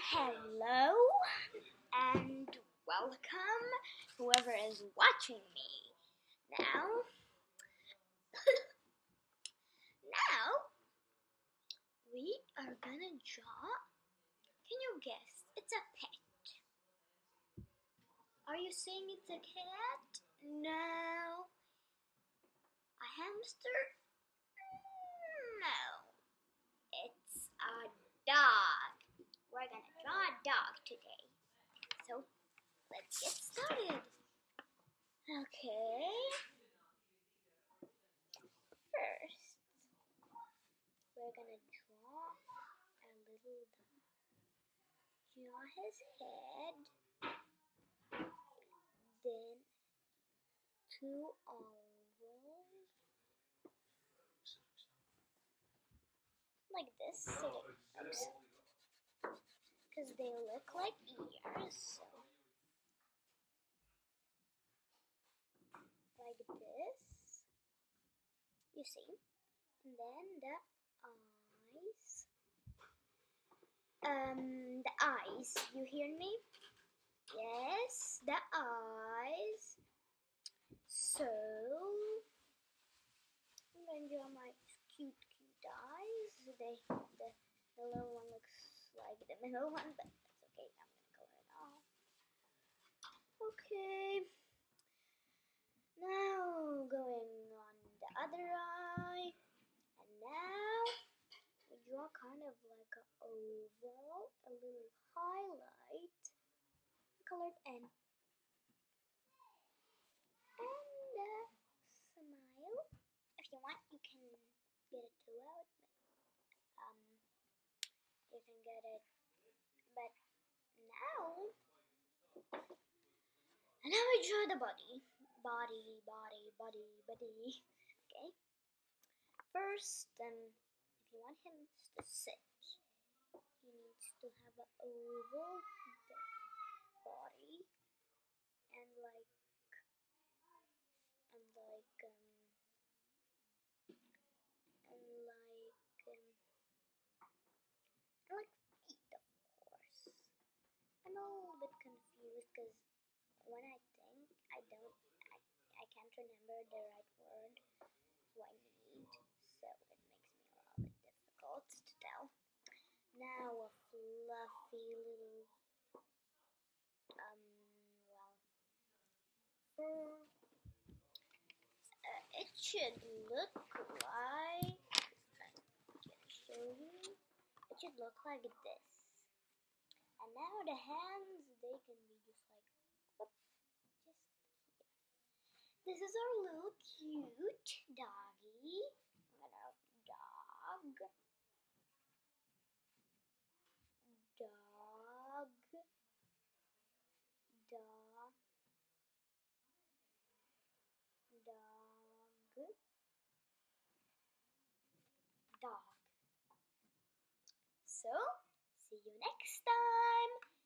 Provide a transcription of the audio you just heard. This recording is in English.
Hello and welcome, whoever is watching me. Now, now we are gonna draw. Can you guess? It's a pet. Are you saying it's a cat? No. A hamster? No. It's a dog. We're gonna draw a dog today. So let's get started. Okay. First, we're gonna draw a little dog. Draw his head. Then two ovals. Like this. Because they look like ears. So like this. You see? And then the eyes. The eyes. You hear me? Yes, the eyes. So I'm gonna draw my cute eyes. The little one looks like the middle one, but that's okay. I'm gonna color it off. Okay. Now going on the other eye. And now we draw kind of like an oval, a little highlight, colored N. And a smile. If you want, you can get a toe out, but you can get it. But now we draw the body. Body. Okay. First, if you want him to sit, he needs to have an oval body and like feet, of course. I'm a little bit confused because when I think, I can't remember the right word who I need, so it makes me a little bit difficult to tell. Now a fluffy little fur. It should look like, I'm gonna show you. It should look like this. And now the hands, they can be just like, whoop, just here. This is our little cute doggy. I'm gonna dog. Dog. So, see you next time.